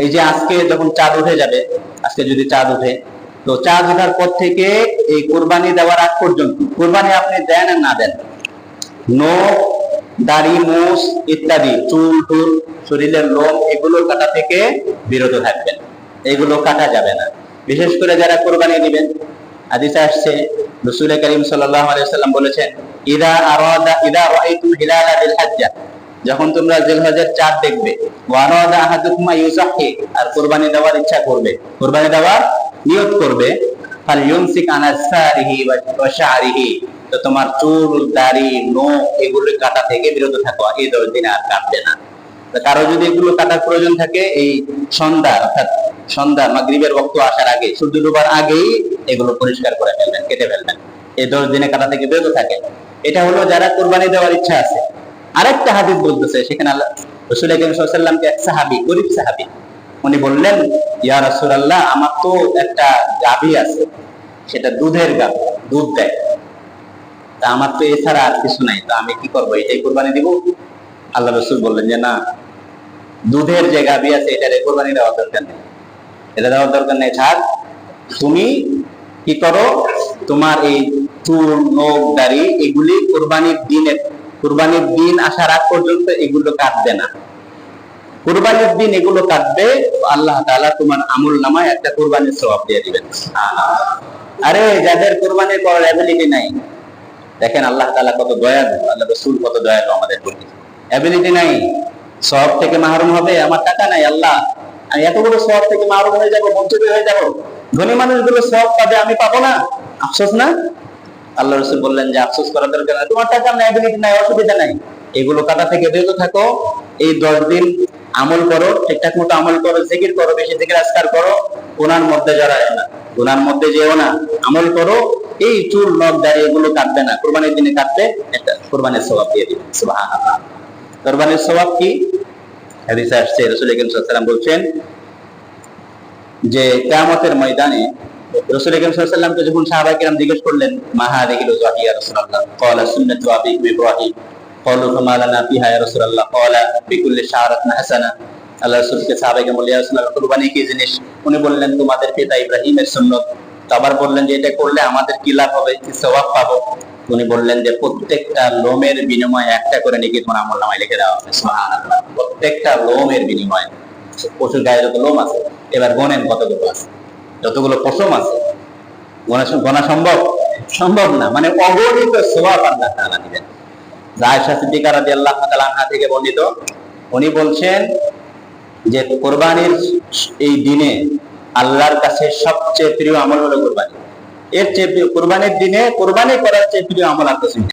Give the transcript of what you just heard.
এই যে আজকে যখন চাঁদ উঠে যাবে, আজকে যদি চাঁদ উঠে, তো চাঁদ ওঠার পর থেকে এই কোরবানি দেওয়ার আগ পর্যন্ত, কোরবানি আপনি দেন আর না দেন, নখ, দাড়ি, মুছ ইত্যাদি, চুল টুল, শরীরের লোম, এগুলো কাটা থেকে বিরত থাকবেন। এগুলো কাটা যাবে না। বিশেষ করে যারা কোরবানি দিবেন, হাদিসে আসছে রাসূল করিম সাল্লাল্লাহু আলাইহি ওয়াসাল্লাম বলেছেন, ইদা রাআইতুম হিলালা যিল হজ্জা, যখন তোমরা জিলহজের চাঁদ দেখবে, ওয়া আরাদা আহাদুকুম ইউযাহি, আর কোরবানি দেওয়ার ইচ্ছা করবে, কোরবানি দেওয়ার নিয়ত করবে, ফালইউমসিক আন আসফারিহি ওয়া শা'রিহি, তো তোমার চুল, দাড়ি, নখ এগুলো কাটা থেকে বিরত থাকো, এই 10 দিন আর কাটবে না। কারো যদি এগুলো কাটার প্রয়োজন থাকে, এই সন্ধ্যা অর্থাৎ সন্ধ্যা মাগরিবের ওয়াক্ত আসার আগে, সূর্য ডোবার আগেই এগুলো পরিষ্কার করে ফেলবেন, কেটে ফেলবেন, এই 10 দিনে কাটা থেকে বিরত থাকেন। এটা হলো যারা কোরবানি দেওয়ার ইচ্ছা আছে। আরেকটা হাদিস বলতেছে, সেখানে আল্লাহ রাসূল সাল্লাল্লাহু আলাইহি ওয়াসাল্লামকে এক সাহাবী, গরীব সাহাবী, উনি বললেন, ইয়া রাসূলুল্লাহ, আমার তো একটা গাভী আছে, সেটা দুধের গাভী, দুধ দেয়, তা আমার তো এছাড়া আর কিছু নাই, তো আমি কি করবো, এটাই কোরবানি দিব? আল্লাহ রাসূল বললেন যে না, দুধের যে গাভী আছে এটারে কোরবানি দেওয়ার দরকার নেই, এটা দেওয়ার দরকার নেই, ছাড়, তুমি কি করো, তোমার এই চুল, নখ, দাড়ি এগুলি কোরবানির দিন আসার আগ পর্যন্ত এগুলো কাটবে না। কোরবানির দিন এগুলো কাটবে, আল্লাহ তাআলা তোমার আমল নামায় একটা কোরবানির সওয়াব দিয়ে দিবেন। আরে যাদের কোরবানি করার এবিলিটি নাই, দেখেন আল্লাহ তাআলা কত দয়ালু, আল্লাহ রাসূল কত দয়ালু আমাদের প্রতি। এবিলিটি নাই, সওয়াব থেকে মাহরুম হবে, আমার টাকা নাই, আল্লাহ আমি এত বড় সওয়াব থেকে মাহরুম হয়ে যাব, বঞ্চিত হয়ে যাব, ধনী মানুষগুলো সওয়াব পাবে, আমি পাবো না, আফসোস না? আল্লাহ রাসূল বললেন যে আফসোস করার দরকার নাই, তোমার টাকা নাই, এবিলিটি নাই, অসুবিধা নাই, এগুলো কাটা থেকে বিরত থাকো, এই 10 দিন আমল করো, ঠিকঠাক মতো আমল করো, জিকির করো, বেশি জিকির আজকার করো, গুনার মধ্যে জড়ায় না, গুনার মধ্যে যেও না, আমল করো, এই চুল, নখ, দাড়ি এগুলো কাটবে না, কোরবানির দিনে কাটবে, একটা কোরবানির সওয়াব দিয়ে দিবেন। সুবহানাল্লাহ। কোরবানির সওয়াব কি? হাদিসে আসছে রাসূল করিম সাল্লাল্লাহু আলাইহি ওয়াসাল্লাম বলছেন যে কিয়ামতের ময়দানে রাসূল করিম সাল্লাল্লাহু আলাইহি ওয়াসাল্লামকে যখন সাহাবায়ে কিরাম জিজ্ঞেস করলেন, মা হাযিহিল উযহি ইয়া রাসূলুল্লাহ, ক্বালা সুন্নাতু আবিকুম ইব্রাহিম, ক্বালু ফামা লানা ফিহা ইয়া রাসূলুল্লাহ, ক্বালা বিকুল্লি শা'রাতিন হাসানা। আল্লাহ রাসূলকে সাহাবায়ে কিরাম বললেন, ইয়া রাসূলুল্লাহ, কুরবানি কি জিনিস? উনি বললেন, তোমাদের পিতা ইব্রাহিমের সুন্নাত। আবার বললেন যে এটা করলে আমাদের কি লাভ হবে, কি সওয়াব পাবো? উনি বললেন যে প্রত্যেকটা লোমের বিনিময়ে একটা করে নেকি তোমার আমলনামায় লিখে দেওয়া হবে। সুবহানাল্লাহ। প্রত্যেকটা লোমের বিনিময়ে, পশুর গায়ে যত লোম আছে, এবার গোনেন কতগুলো আছে, যতগুলো পশম আছে, গোনা সম্ভব? সম্ভব না, মানে অগণিত সওয়াব আল্লাহ তাআলা দিবেন। আয়েশা সিদ্দিকা রাদিয়াল্লাহু তাআলা আনহা থেকে বর্ণিত, উনি বলছেন যে কোরবানির এই দিনে আল্লাহর কাছে সবচেয়ে প্রিয় আমল হলো কোরবানি। এর চেয়ে কোরবানির দিনে কোরবানি করার চেয়ে প্রিয় আমল আর কিছু নেই।